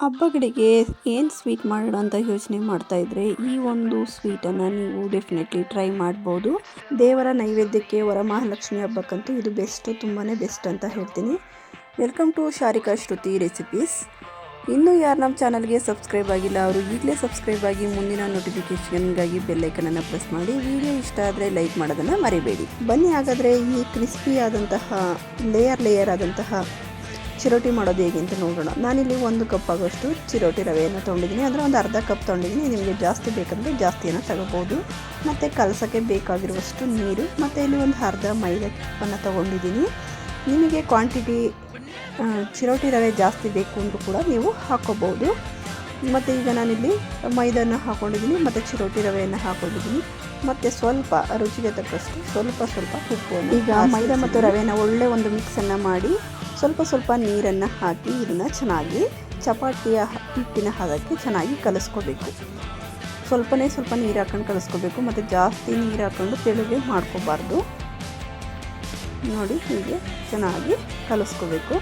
ಹಬ್ಬಗಳಿಗೆ ಏನು ಸ್ವೀಟ್ ಮಾಡೋಣ ಅಂತ ಯೋಚನೆ ಮಾಡ್ತಾಯಿದ್ರೆ ಈ ಒಂದು ಸ್ವೀಟನ್ನು ನೀವು ಡೆಫಿನೆಟ್ಲಿ ಟ್ರೈ ಮಾಡ್ಬೋದು. ದೇವರ ನೈವೇದ್ಯಕ್ಕೆ ವರಮಹಾಲಕ್ಷ್ಮಿ ಹಬ್ಬಕ್ಕಂತೂ ಇದು ತುಂಬಾ ಬೆಸ್ಟ್ ಅಂತ ಹೇಳ್ತೀನಿ. Welcome to Sharika Shruti recipes. ಇನ್ನೂ ಯಾರು ನಮ್ಮ ಚಾನಲ್ಗೆ ಸಬ್ಸ್ಕ್ರೈಬ್ ಆಗಿಲ್ಲ ಅವರು ಈಗಲೇ ಸಬ್ಸ್ಕ್ರೈಬ್ ಆಗಿ ಮುಂದಿನ ನೋಟಿಫಿಕೇಷನ್ಗಾಗಿ ಬೆಲ್ಲೈಕನನ್ನು ಪ್ರೆಸ್ ಮಾಡಿ. ವಿಡಿಯೋ ಇಷ್ಟ ಆದರೆ ಲೈಕ್ ಮಾಡೋದನ್ನು ಮರಿಬೇಡಿ. ಬನ್ನಿ ಹಾಗಾದರೆ ಈ ಕ್ರಿಸ್ಪಿ ಆದಂತಹ ಲೇಯರ್ ಆದಂತಹ ಚಿರೋಟಿ ಮಾಡೋದು ಹೇಗೆ ಅಂತ ನೋಡೋಣ. ನಾನಿಲ್ಲಿ 1 ಕಪ್ ಆಗೋಷ್ಟು ಚಿರೋಟಿ ರವೆಯನ್ನು ತೊಗೊಂಡಿದ್ದೀನಿ, ಅಂದರೆ ಒಂದು ಅರ್ಧ ಕಪ್ ತೊಗೊಂಡಿದ್ದೀನಿ. ನಿಮಗೆ ಜಾಸ್ತಿ ಬೇಕಂದರೆ ಜಾಸ್ತಿಯನ್ನು ತಗೋಬೋದು. ಮತ್ತು ಕಲಸೋಕ್ಕೆ ಬೇಕಾಗಿರುವಷ್ಟು ನೀರು, ಮತ್ತು ಇಲ್ಲಿ ಒಂದು ಅರ್ಧ ಮೈದಾ ಹಿಟ್ಟನ್ನು ತೊಗೊಂಡಿದ್ದೀನಿ. ನಿಮಗೆ ಕ್ವಾಂಟಿಟಿ ಚಿರೋಟಿ ರವೆ ಜಾಸ್ತಿ ಬೇಕು ಅಂದರೂ ಕೂಡ ನೀವು ಹಾಕ್ಕೋಬೋದು. ಮತ್ತು ಈಗ ನಾನಿಲ್ಲಿ ಮೈದಾನ ಹಾಕ್ಕೊಂಡಿದ್ದೀನಿ, ಮತ್ತು ಚಿರೋಟಿ ರವೆಯನ್ನು ಹಾಕ್ಕೊಂಡಿದ್ದೀನಿ, ಮತ್ತು ಸ್ವಲ್ಪ ರುಚಿಗೆ ತಕ್ಕಷ್ಟು ಸ್ವಲ್ಪ ಉಪ್ಪು. ಈಗ ಮೈದಾ ಮತ್ತು ರವೆನ ಒಳ್ಳೆ ಒಂದು ಮಿಕ್ಸನ್ನು ಮಾಡಿ ಸ್ವಲ್ಪ ನೀರನ್ನು ಹಾಕಿ ಇದನ್ನು ಚೆನ್ನಾಗಿ ಚಪಾತಿಯ ಹಿಟ್ಟಿನ ಹದಕ್ಕೆ ಚೆನ್ನಾಗಿ ಕಲಿಸ್ಕೋಬೇಕು. ಸ್ವಲ್ಪ ನೀರು ಹಾಕೊಂಡು ಕಲಿಸ್ಕೋಬೇಕು, ಮತ್ತು ಜಾಸ್ತಿ ನೀರು ಹಾಕ್ಕೊಂಡು ತೆಳುಗೆ ಮಾಡ್ಕೋಬಾರ್ದು. ನೋಡಿ ಹೀಗೆ ಚೆನ್ನಾಗಿ ಕಲಿಸ್ಕೋಬೇಕು.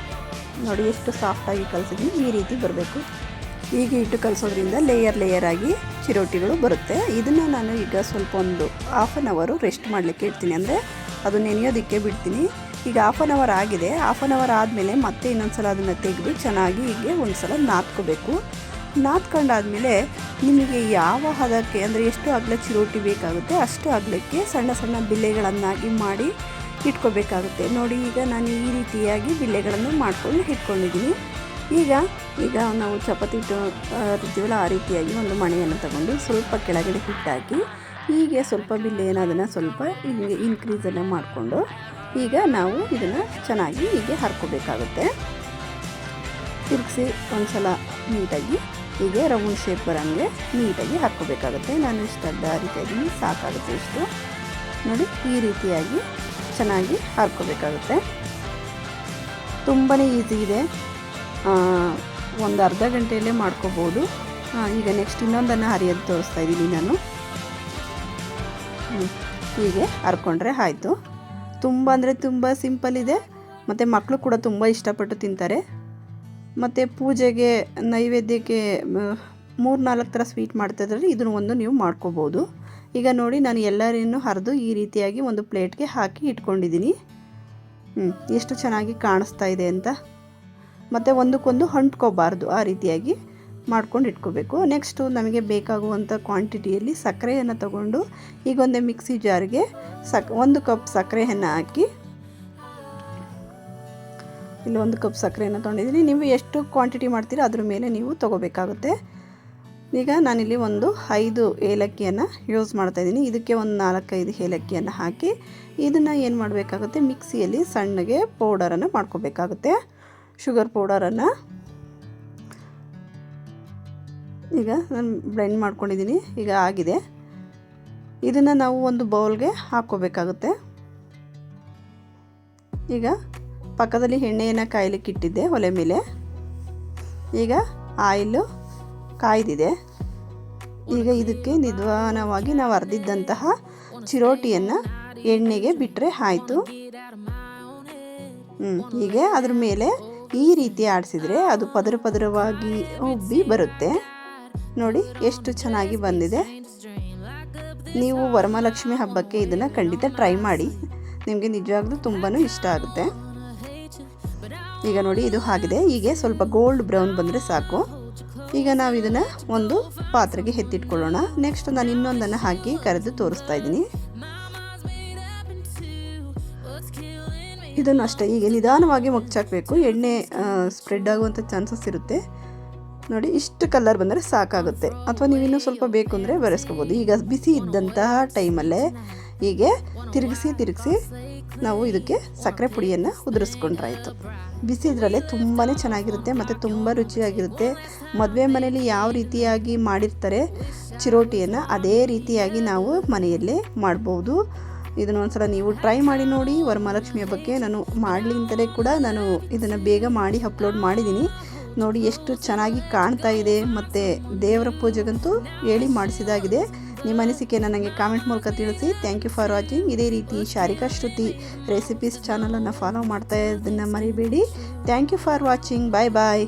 ನೋಡಿ ಎಷ್ಟು ಸಾಫ್ಟಾಗಿ ಕಲಿಸಿದ್ದೀನಿ, ಈ ರೀತಿ ಬರಬೇಕು. ಹೀಗೆ ಇಟ್ಟು ಕಲಿಸೋದ್ರಿಂದ ಲೇಯರ್ ಆಗಿ ಚಿರೋಟಿಗಳು ಬರುತ್ತೆ. ಇದನ್ನು ನಾನು ಈಗ ಸ್ವಲ್ಪ ಒಂದು ಹಾಫ್ ಆನ್ ಅವರು ರೆಸ್ಟ್ ಮಾಡಲಿಕ್ಕೆ ಇಡ್ತೀನಿ, ಅಂದರೆ ಅದು ನೆನೆಯೋದಕ್ಕೆ ಬಿಡ್ತೀನಿ. ಈಗ ಹಾಫ್ ಆನ್ ಅವರ್ ಆಗಿದೆ. ಹಾಫ್ ಆನ್ ಅವರ್ ಆದಮೇಲೆ ಮತ್ತೆ ಇನ್ನೊಂದು ಸಲ ಅದನ್ನು ತೆಗೆದು ಚೆನ್ನಾಗಿ ಹೀಗೆ ಒಂದು ಸಲ ನಾದ್ಕೋಬೇಕು. ನಾದ್ಕೊಂಡಾದಮೇಲೆ ನಿಮಗೆ ಯಾವ ಹದಕ್ಕೆ, ಅಂದರೆ ಎಷ್ಟು ಅಗಲ ಚಿರೋಟಿ ಬೇಕಾಗುತ್ತೆ ಅಷ್ಟು ಅಗಲಕ್ಕೆ ಸಣ್ಣ ಬಿಲ್ಲೆಗಳನ್ನಾಗಿ ಮಾಡಿ ಇಟ್ಕೋಬೇಕಾಗುತ್ತೆ. ನೋಡಿ ಈಗ ನಾನು ಈ ರೀತಿಯಾಗಿ ಬಿಲ್ಲೆಗಳನ್ನು ಮಾಡ್ಕೊಂಡು ಇಟ್ಕೊಂಡಿದ್ದೀನಿ. ಈಗ ನಾವು ಚಪಾತಿ ಇರ್ತೀವಲ್ಲ ಆ ರೀತಿಯಾಗಿ ಒಂದು ಮಣೆಯನ್ನು ತಗೊಂಡು ಸ್ವಲ್ಪ ಕೆಳಗಡೆ ಹಿಟ್ಟಾಕಿ ಹೀಗೆ ಸ್ವಲ್ಪ ಬಿಲ್ಲೆಯನ್ನು ಅದನ್ನು ಸ್ವಲ್ಪ ಹೀಗೆ ಇನ್ಕ್ರೀಸನ್ನು ಮಾಡಿಕೊಂಡು ಈಗ ನಾವು ಇದನ್ನು ಚೆನ್ನಾಗಿ ಹೀಗೆ ಹರ್ಕೋಬೇಕಾಗುತ್ತೆ. ತಿರುಗಿಸಿ ಒಂದು ಸಲ ನೀಟಾಗಿ ಹೀಗೆ ರೌಂಡ್ ಶೇಪ್ ಬರೋಂಗೆ ನೀಟಾಗಿ ಹರ್ಕೋಬೇಕಾಗುತ್ತೆ. ನಾನು ಇಷ್ಟು ಅಡ್ಡ ರೀತಿಯಾಗಿ ಸಾಕಾಗುತ್ತೆ ಇಷ್ಟು. ನೋಡಿ ಈ ರೀತಿಯಾಗಿ ಚೆನ್ನಾಗಿ ಹರ್ಕೋಬೇಕಾಗುತ್ತೆ. ತುಂಬಾ ಈಸಿ ಇದೆ, ಒಂದು ಅರ್ಧ ಗಂಟೆಯಲ್ಲೇ ಮಾಡ್ಕೋಬೋದು. ಈಗ ನೆಕ್ಸ್ಟ್ ಇನ್ನೊಂದನ್ನು ಹರಿಯೋದು ತೋರಿಸ್ತಾ ಇದ್ದೀನಿ ನಾನು. ಹೀಗೆ ಹರ್ಕೊಂಡ್ರೆ ಆಯಿತು. ತುಂಬ ಸಿಂಪಲ್ ಇದೆ, ಮತ್ತು ಮಕ್ಕಳು ಕೂಡ ತುಂಬ ಇಷ್ಟಪಟ್ಟು ತಿಂತಾರೆ. ಮತ್ತು ಪೂಜೆಗೆ ನೈವೇದ್ಯಕ್ಕೆ 3-4 ಥರ ಸ್ವೀಟ್ ಮಾಡ್ತಾಯಿದ್ರೆ ಇದನ್ನು ಒಂದು ನೀವು ಮಾಡ್ಕೋಬೋದು. ಈಗ ನೋಡಿ ನಾನು ಎಲ್ಲರನ್ನೂ ಹರಿದು ಈ ರೀತಿಯಾಗಿ ಒಂದು ಪ್ಲೇಟ್ಗೆ ಹಾಕಿ ಇಟ್ಕೊಂಡಿದ್ದೀನಿ. ಎಷ್ಟು ಚೆನ್ನಾಗಿ ಕಾಣಿಸ್ತಾ ಇದೆ ಅಂತ. ಮತ್ತು ಒಂದಕ್ಕೊಂದು ಅಂಟ್ಕೋಬಾರ್ದು, ಆ ರೀತಿಯಾಗಿ ಮಾಡ್ಕೊಂಡು ಇಟ್ಕೋಬೇಕು. ನೆಕ್ಸ್ಟು ನಮಗೆ ಬೇಕಾಗುವಂಥ ಕ್ವಾಂಟಿಟಿಯಲ್ಲಿ ಸಕ್ಕರೆಯನ್ನು ತಗೊಂಡು ಈಗ ಒಂದು ಮಿಕ್ಸಿ ಜಾರ್ಗೆ 1 ಕಪ್ ಸಕ್ಕರೆಯನ್ನು ಹಾಕಿ, ಇಲ್ಲಿ 1 ಕಪ್ ಸಕ್ಕರೆಯನ್ನು ತೊಗೊಂಡಿದ್ದೀನಿ. ನೀವು ಎಷ್ಟು ಕ್ವಾಂಟಿಟಿ ಮಾಡ್ತೀರೋ ಅದ್ರ ಮೇಲೆ ನೀವು ತೊಗೋಬೇಕಾಗುತ್ತೆ. ಈಗ ನಾನಿಲ್ಲಿ ಒಂದು 5 ಏಲಕ್ಕಿಯನ್ನು ಯೂಸ್ ಮಾಡ್ತಾಯಿದ್ದೀನಿ. ಇದಕ್ಕೆ ಒಂದು 4-5 ಏಲಕ್ಕಿಯನ್ನು ಹಾಕಿ ಇದನ್ನು ಏನು ಮಾಡಬೇಕಾಗುತ್ತೆ, ಮಿಕ್ಸಿಯಲ್ಲಿ ಸಣ್ಣಗೆ ಪೌಡರನ್ನು ಮಾಡ್ಕೋಬೇಕಾಗುತ್ತೆ. ಶುಗರ್ ಪೌಡರನ್ನು ಈಗ ನಾನು ಬ್ಲೆಂಡ್ ಮಾಡ್ಕೊಂಡಿದ್ದೀನಿ. ಈಗ ಆಗಿದೆ. ಇದನ್ನು ನಾವು ಒಂದು ಬೌಲ್ಗೆ ಹಾಕ್ಕೋಬೇಕಾಗುತ್ತೆ. ಈಗ ಪಕ್ಕದಲ್ಲಿ ಎಣ್ಣೆಯನ್ನು ಕಾಯಲಿಕ್ಕೆ ಇಟ್ಟಿದ್ದೆ ಒಲೆ ಮೇಲೆ. ಈಗ ಆಯಿಲು ಕಾಯ್ದಿದೆ. ಈಗ ಇದಕ್ಕೆ ನಿಧಾನವಾಗಿ ನಾವು ಅರ್ದಿದ್ದಂತಹ ಚಿರೋಟಿಯನ್ನು ಎಣ್ಣೆಗೆ ಬಿಟ್ಟರೆ ಆಯಿತು. ಹೀಗೆ ಅದ್ರ ಮೇಲೆ ಈ ರೀತಿ ಆಡಿಸಿದರೆ ಅದು ಪದರವಾಗಿ ಉಬ್ಬಿ ಬರುತ್ತೆ. ನೋಡಿ ಎಷ್ಟು ಚೆನ್ನಾಗಿ ಬಂದಿದೆ. ನೀವು ವರಮಹಾಲಕ್ಷ್ಮಿ ಹಬ್ಬಕ್ಕೆ ಇದನ್ನು ಖಂಡಿತ ಟ್ರೈ ಮಾಡಿ, ನಿಮಗೆ ನಿಜವಾಗ್ಲೂ ತುಂಬಾ ಇಷ್ಟ ಆಗುತ್ತೆ. ಈಗ ನೋಡಿ ಇದು ಆಗಿದೆ. ಹೀಗೆ ಸ್ವಲ್ಪ ಗೋಲ್ಡ್ ಬ್ರೌನ್ ಬಂದರೆ ಸಾಕು. ಈಗ ನಾವು ಇದನ್ನು ಒಂದು ಪಾತ್ರೆಗೆ ಎತ್ತಿಟ್ಕೊಳ್ಳೋಣ. ನೆಕ್ಸ್ಟ್ ನಾನು ಇನ್ನೊಂದನ್ನು ಹಾಕಿ ಕರೆದು ತೋರಿಸ್ತಾ ಇದ್ದೀನಿ. ಇದನ್ನು ಅಷ್ಟೇ ಹೀಗೆ ನಿಧಾನವಾಗಿ ಮುಚ್ಚಾಕಬೇಕು. ಎಣ್ಣೆ ಸ್ಪ್ರೆಡ್ ಆಗುವಂಥ ಚಾನ್ಸಸ್ ಇರುತ್ತೆ. ನೋಡಿ ಇಷ್ಟು ಕಲರ್ ಬಂದರೆ ಸಾಕಾಗುತ್ತೆ, ಅಥವಾ ನೀವು ಇನ್ನೂ ಸ್ವಲ್ಪ ಬೇಕು ಅಂದರೆ ಬೆರೆಸ್ಕೋಬೋದು. ಈಗ ಬಿಸಿ ಇದ್ದಂತಹ ಟೈಮಲ್ಲೇ ಹೀಗೆ ತಿರುಗಿಸಿ ನಾವು ಇದಕ್ಕೆ ಸಕ್ಕರೆ ಪುಡಿಯನ್ನು ಉದುರಿಸ್ಕೊಂಡ್ರಾಯ್ತು. ಬಿಸಿ ಇದರಲ್ಲೇ ತುಂಬಾ ಚೆನ್ನಾಗಿರುತ್ತೆ, ಮತ್ತು ತುಂಬ ರುಚಿಯಾಗಿರುತ್ತೆ. ಮದುವೆ ಮನೆಯಲ್ಲಿ ಯಾವ ರೀತಿಯಾಗಿ ಮಾಡಿರ್ತಾರೆ ಚಿರೋಟಿಯನ್ನು ಅದೇ ರೀತಿಯಾಗಿ ನಾವು ಮನೆಯಲ್ಲೇ ಮಾಡ್ಬೋದು. ಇದನ್ನು ಒಂದ್ಸಲ ನೀವು ಟ್ರೈ ಮಾಡಿ ನೋಡಿ. ವರಮಹಾಲಕ್ಷ್ಮಿ ಹಬ್ಬಕ್ಕೆ ನಾನು ಮಾಡಲಿ ಅಂತಲೇ ಕೂಡ ನಾನು ಇದನ್ನು ಬೇಗ ಮಾಡಿ ಅಪ್ಲೋಡ್ ಮಾಡಿದ್ದೀನಿ. ನೋಡಿ ಎಷ್ಟು ಚೆನ್ನಾಗಿ ಕಾಣ್ತಾ ಇದೆ, ಮತ್ತು ದೇವರ ಪೂಜೆಗಂತೂ ಹೇಳಿ ಮಾಡಿಸಿದಾಗಿದೆ. ನಿಮ್ಮ ಅನಿಸಿಕೆಯನ್ನು ನನಗೆ ಕಾಮೆಂಟ್ ಮೂಲಕ ತಿಳಿಸಿ. Thank you for watching. ಇದೇ ರೀತಿ ಶಾರಿಕಾ ಶ್ರುತಿ ರೆಸಿಪೀಸ್ ಚಾನಲನ್ನು ಫಾಲೋ ಮಾಡ್ತಾ ಇದ್ದನ್ನು ಮರಿಬೇಡಿ. Thank you for watching. Bye bye.